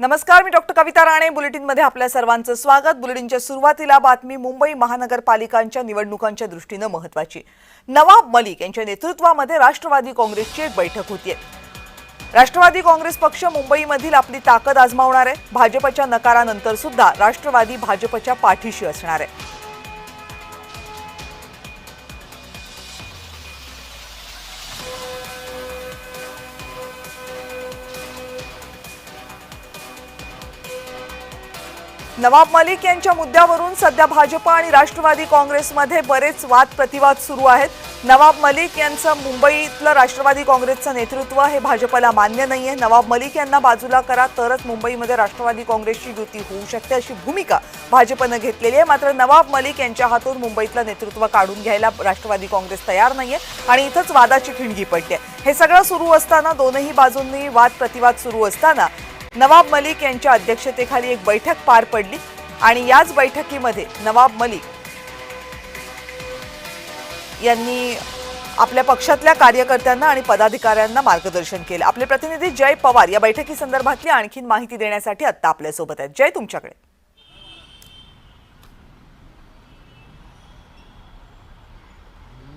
नमस्कार, मी डॉक्टर कविता राणे. बुलेटिनमध्ये आपल्या सर्वांचं स्वागत. बुलेटिनच्या सुरुवातीला बातमी मुंबई महानगरपालिकांच्या निवडणुकांच्या दृष्टीने महत्त्वाची. नवाब मलिक यांच्या नेतृत्वामध्ये राष्ट्रवादी काँग्रेसची एक बैठक होतीये. राष्ट्रवादी काँग्रेस पक्ष मुंबईमधील आपली ताकद आजमावणार आहे. भाजपच्या नकारानंतर सुद्धा राष्ट्रवादी भाजपच्या पाठीशी असणार आहे. नवाब मलिक यांच्या मुद्द्यावरून सध्या भाजप आणि राष्ट्रवादी काँग्रेसमध्ये बरेच वाद प्रतिवाद सुरू आहेत. नवाब मलिक यांचं मुंबईतलं राष्ट्रवादी काँग्रेसचं नेतृत्व हे भाजपला मान्य नाहीये. नवाब मलिक यांना बाजूला करा तरच मुंबईमध्ये राष्ट्रवादी काँग्रेसची युती होऊ शकते अशी भूमिका भाजपने घेतलेली आहे. मात्र नवाब मलिक यांच्या हातून मुंबईतलं नेतृत्व काढून घ्यायला राष्ट्रवादी काँग्रेस तयार नाहीये आणि इथंच वादाची खिणगी पडते. हे सगळं सुरू असताना दोनही बाजूंनी वाद प्रतिवाद सुरू असताना नवाब मलिक यांच्या अध्यक्षतेखाली एक बैठक पार पडली आणि याच बैठकीमध्ये नवाब मलिक यांनी आपल्या पक्षातल्या कार्यकर्त्यांना आणि पदाधिकाऱ्यांना मार्गदर्शन केलं. आपले प्रतिनिधी जय पवार या बैठकीसंदर्भातली आणखीन माहिती देण्यासाठी आता आपल्यासोबत आहेत. जय, तुमच्याकडे.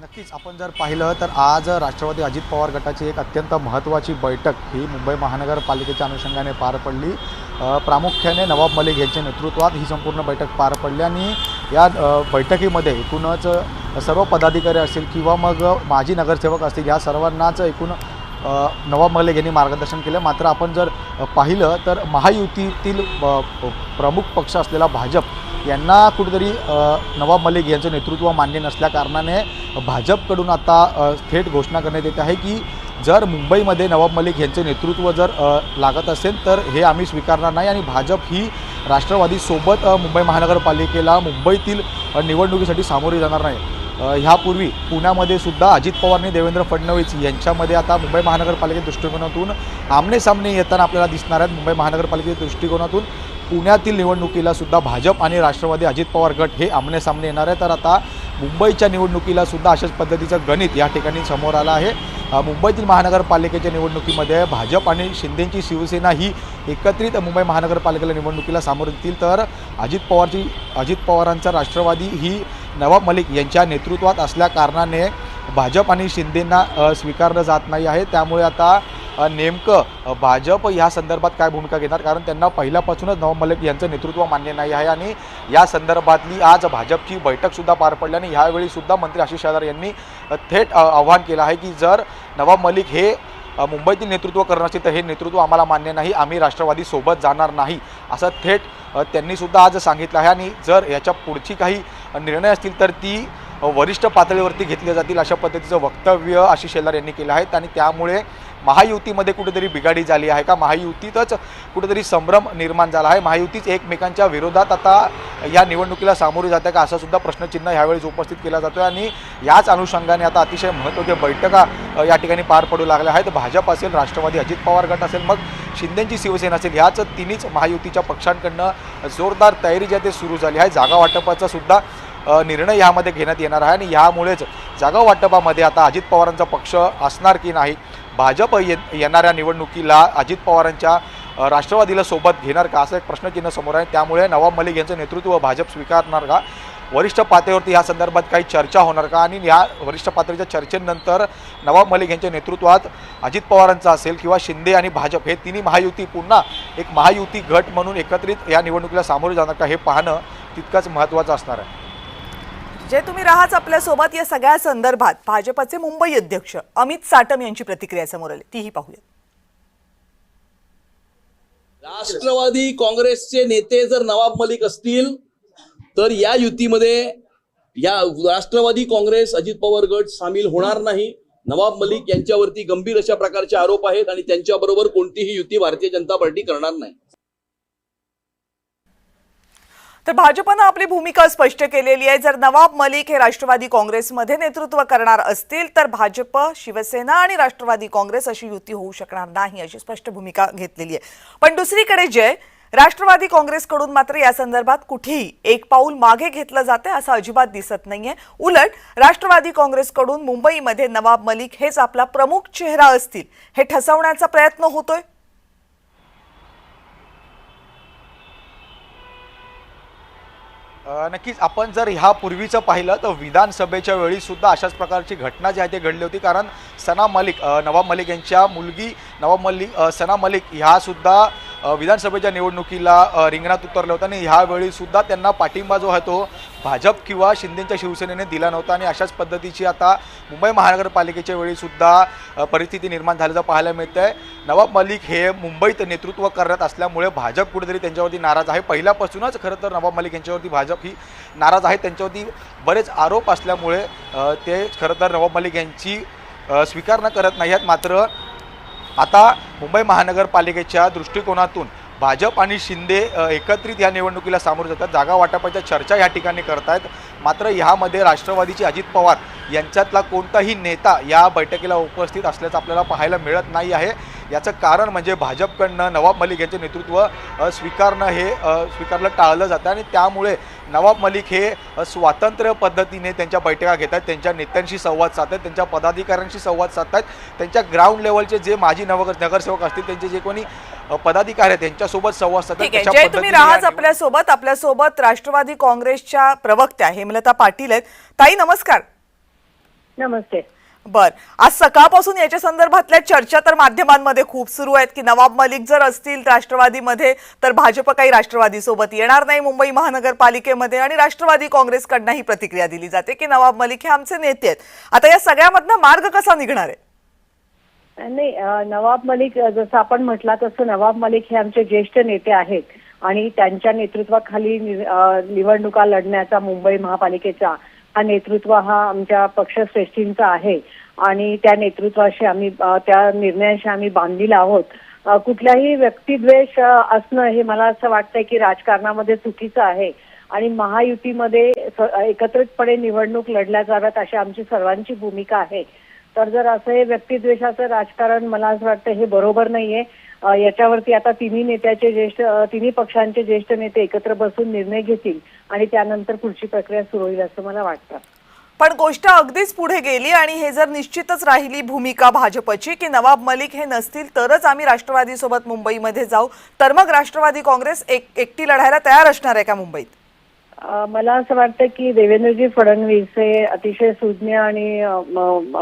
नक्कीच आपण जर पाहिलं तर आज राष्ट्रवादी अजित पवार गटाची एक अत्यंत महत्त्वाची बैठक ही मुंबई महानगरपालिकेच्या अनुषंगाने पार पडली. प्रामुख्याने नवाब मलिक यांच्या नेतृत्वात ही संपूर्ण बैठक पार पडली आणि या बैठकीमध्ये एकूणच सर्व पदाधिकारी असतील किंवा मग माजी नगरसेवक असतील या सर्वांनाच एकूण नवाब मलिक यांनी मार्गदर्शन केलं. मात्र आपण जर पाहिलं तर महायुतीतील प्रमुख पक्ष असलेला भाजप यांना कुठेतरी नवाब मलिक यांचं नेतृत्व मान्य नसल्याकारणाने भाजपकडून आता थेट घोषणा करण्यात येते आहे की जर मुंबईमध्ये नवाब मलिक यांचे नेतृत्व जर लागत असेल तर हे आम्ही स्वीकारणार नाही आणि भाजप ही राष्ट्रवादीसोबत मुंबई महानगरपालिकेला मुंबईतील निवडणुकीसाठी सामोरे जाणार नाही. ह्यापूर्वी पुण्यामध्ये सुद्धा अजित पवारने देवेंद्र फडणवीस यांच्यामध्ये आता मुंबई महानगरपालिकेच्या दृष्टिकोनातून आमनेसामने येताना आपल्याला दिसणार आहेत. मुंबई महानगरपालिकेच्या दृष्टिकोनातून पुण्यातील निवडणुकीला सुद्धा भाजप आणि राष्ट्रवादी अजित पवार गट हे आमनेसामने येणार आहे. तर आता मुंबईच्या निवडणुकीला सुद्धा अशाच पद्धतीचं गणित या ठिकाणी समोर आलं आहे. मुंबईतील महानगरपालिकेच्या निवडणुकीमध्ये भाजप आणि शिंदेची शिवसेना ही एकत्रित मुंबई महानगरपालिकेला निवडणुकीला सामोरे येतील तर अजित पवारांचा राष्ट्रवादी ही नवाब मलिक यांच्या नेतृत्वात असल्याकारणाने भाजप आणि शिंदेंना स्वीकारलं जात नाही आहे. त्यामुळे आता नेमकं भाजप या संदर्भात काय भूमिका घेणार, कारण त्यांना पहिल्यापासूनच नवाब मलिक यांचं नेतृत्व मान्य नाही आहे आणि या संदर्भातली आज भाजपची बैठकसुद्धा पार पडली आणि ह्यावेळीसुद्धा मंत्री आशिष शेलार यांनी थेट आवाहन केलं आहे की जर नवाब मलिक हे मुंबईतील नेतृत्व करणार असेल तर हे नेतृत्व आम्हाला मान्य नाही, आम्ही राष्ट्रवादीसोबत जाणार नाही असं थेट त्यांनीसुद्धा आज सांगितलं आहे. आणि जर याच्या पुढची काही निर्णय असतील तर ती वरिष्ठ पातळीवरती घेतले जातील अशा पद्धतीचं वक्तव्य आशिष शेलार यांनी केलं आहे. आणि त्यामुळे महायुतीमध्ये कुठेतरी बिघाडी झाली आहे का, महायुतीतच कुठेतरी संभ्रम निर्माण झाला आहे, महायुतीच एकमेकांच्या विरोधात आता या निवडणुकीला सामोरी जाते का असा सुद्धा प्रश्नचिन्ह यावेळी उपस्थित केला जातो. आणि याच अनुषंगाने आता अतिशय महत्त्वाच्या बैठका या ठिकाणी पार पडू लागल्या आहेत. भाजप असेल, राष्ट्रवादी अजित पवार गट असेल, मग शिंदेची शिवसेना असेल, ह्याच तिन्हीच महायुतीच्या पक्षांकडनं जोरदार तयारी जी आहे ते सुरू झाली आहे. जागा वाटपाचा सुद्धा निर्णय यामध्ये घेण्यात येणार आहे आणि यामुळेच जागा वाटपामध्ये आता अजित पवारांचा पक्ष असणार की नाही, भाजप येणाऱ्या निवडणुकीला अजित पवारांच्या राष्ट्रवादीला सोबत घेणार का असं एक प्रश्नचिन्ह समोर आहे. त्यामुळे नवाब मलिक यांचं नेतृत्व भाजप स्वीकारणार का, वरिष्ठ पातळीवरती या संदर्भात काही चर्चा होणार का आणि या वरिष्ठ पातळीच्या चर्चेनंतर नवाब मलिक यांच्या नेतृत्वात अजित पवारांचा असेल किंवा शिंदे आणि भाजप हे तिन्ही महायुती पुन्हा एक महायुती गट म्हणून एकत्रित या निवडणुकीला सामोरे जाणार का हे पाहणं तितकंच महत्त्वाचं असणार आहे. जे तुम्ही राहाच आपल्यासोबत या सगळ्या संदर्भात भाजपचे मुंबई अध्यक्ष अमित साटम यांची प्रतिक्रिया समोर आली, तीही पाहूया. राष्ट्रवादी काँग्रेसचे नेते जर नवाब मलिक असतील तर या युतीमध्ये या राष्ट्रवादी काँग्रेस अजित पवार गट सामील होणार नाही. नवाब मलिक यांच्यावरती गंभीर अशा प्रकारचे आरोप आहेत आणि त्यांच्याबरोबर कोणतीही युती भारतीय जनता पार्टी करणार नाही. तर भाजपनं आपली भूमिका स्पष्ट केलेली आहे. जर नवाब मलिक हे राष्ट्रवादी काँग्रेसमध्ये नेतृत्व करणार असतील तर भाजप, शिवसेना आणि राष्ट्रवादी काँग्रेस अशी युती होऊ शकणार नाही अशी स्पष्ट भूमिका घेतलेली आहे. पण दुसरीकडे जय, राष्ट्रवादी काँग्रेसकडून मात्र या संदर्भात कुठेही एक पाऊल मागे घेतलं जाते असं अजिबात दिसत नाहीये. उलट राष्ट्रवादी काँग्रेसकडून मुंबईमध्ये नवाब मलिक हेच आपला प्रमुख चेहरा असतील हे ठसवण्याचा प्रयत्न होतोय. नक्कीच आपण जर ह्या पूर्वीचं पाहिलं तर विधानसभेच्या वेळी सुद्धा अशाच प्रकारची घटना जी आहे ती घडली होती, कारण सना मलिक नवाब मलिक यांच्या मुलगी सना मलिक ह्या सुद्धा विधानसभेच्या निवडणुकीला रिंगणात उतरल्या होत्या आणि ह्यावेळी सुद्धा त्यांना पाठिंबा जो आहे तो भाजप किंवा शिंदेच्या शिवसेनेने दिला नव्हता आणि अशाच पद्धतीची आता मुंबई महानगरपालिकेच्या वेळी सुद्धा परिस्थिती निर्माण झाल्याचं पाहायला मिळतं आहे. नवाब मलिक हे मुंबईत नेतृत्व करत असल्यामुळे भाजप कुठेतरी त्यांच्यावरती नाराज आहे. पहिल्यापासूनच खरं तर नवाब मलिक यांच्यावरती भाजप ही नाराज आहे. त्यांच्यावरती बरेच आरोप असल्यामुळे ते खरं तर नवाब मलिक यांची स्वीकार करत नाही आहेत. मात्र आता मुंबई महानगरपालिकेच्या दृष्टिकोनातून भाजप आणि शिंदे एकत्रित या निवडणुकीला सामोरे जातात. जागा वाटपाच्या चर्चा या ठिकाणी करतायत. मात्र ह्यामध्ये राष्ट्रवादीचे अजित पवार यांच्यातला कोणताही नेता या बैठकीला उपस्थित असल्याचं आपल्याला पाहायला मिळत नाही आहे. याचं कारण म्हणजे भाजपकडनं नवाब मलिक यांचे नेतृत्व स्वीकारलं टाळलं जातं आणि त्यामुळे नवाब मलिक हे स्वातंत्र्य पद्धतीने त्यांच्या बैठका घेतात, त्यांच्या नेत्यांशी संवाद साधतात, त्यांच्या पदाधिकाऱ्यांशी संवाद साधतात, त्यांच्या ग्राउंड लेवलचे जे माजी नगरसेवक असतील त्यांचे जे कोणी पदाधिकारी आहेत त्यांच्यासोबत संवाद साधतात. जय, तुम्ही राहाच आपल्यासोबत राष्ट्रवादी काँग्रेसच्या प्रवक्त्या हेमलता पाटील आहेत. ताई नमस्कार. नमस्ते. बर, आज सकाळपासून याच्या संदर्भातल्या चर्चा तर माध्यमांमध्ये खूप सुरू आहेत की नवाब मलिक जर असतील राष्ट्रवादीमध्ये तर भाजप काही राष्ट्रवादी सोबत येणार नाही मुंबई महानगरपालिकेमध्ये, आणि राष्ट्रवादी काँग्रेसकडनं ही प्रतिक्रिया दिली जाते की नवाब मलिक हे आमचे नेते आहेत. आता या सगळ्यामधनं मार्ग कसा निघणार आहे? नाही, नवाब मलिक जसं आपण म्हटलं तसं नवाब मलिक हे आमचे ज्येष्ठ नेते आहेत आणि त्यांच्या नेतृत्वाखाली निवडणुका लढण्याचा मुंबई महापालिकेचा हा नेतृत्व हा आमच्या पक्षश्रेष्ठींचा आहे आणि त्या नेतृत्वाशी आम्ही त्या निर्णयाशी आम्ही बांधलेलो आहोत. कुठलाही व्यक्तिद्वेष असणं हे मला असं वाटतंय की राजकारणामध्ये चुकीचं आहे आणि महायुतीमध्ये एकत्रितपणे निवडणूक लढल्या जाव्यात अशी आमची सर्वांची भूमिका आहे. तर जर असं हे व्यक्तिद्वेषाचं राजकारण मला असं वाटतं हे बरोबर नाहीये. याच्यावरती आता तिन्ही पक्षांचे ज्येष्ठ नेते एकत्र बसून निर्णय घेतील आणि त्यानंतर पुढची प्रक्रिया सुरू होईल असं मला वाटतं. पण गोष्ट अगदीच पुढे गेली आणि हे जर निश्चितच राहिली भूमिका भाजपची की नवाब मलिक हे नसतील तरच आम्ही राष्ट्रवादी सोबत मुंबईमध्ये जाऊ, तर मग राष्ट्रवादी काँग्रेस एकटी लढायला तयार असणार आहे का मुंबईत? मला असं वाटतं की देवेंद्रजी फडणवीस हे अतिशय सुज्ञ आणि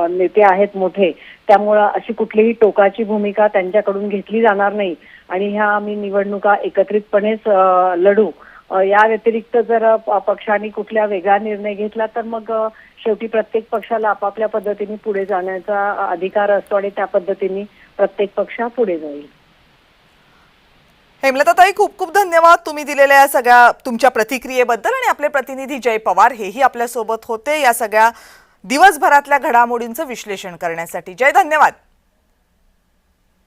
नेते आहेत मोठे, त्यामुळं अशी कुठलीही टोकाची भूमिका त्यांच्याकडून घेतली जाणार नाही आणि ह्या आम्ही निवडणुका एकत्रितपणेच लढू. या व्यतिरिक्त जर पक्षाने कुठला वेगळा निर्णय घेतला तर मग शेवटी प्रत्येक पक्षाला आपापल्या पद्धतीने पुढे जाण्याचा अधिकार असतो आणि त्या पद्धतीने प्रत्येक पक्ष पुढे जाईल. हेमलताताई, खूप खूप धन्यवाद तुम्ही दिलेल्या या सगळ्या तुमच्या प्रतिक्रियेबद्दल. आणि आपले प्रतिनिधी जय पवार हेही आपल्यासोबत होते या सगळ्या दिवसभरातल्या घडामोडींचं विश्लेषण करण्यासाठी. जय, धन्यवाद.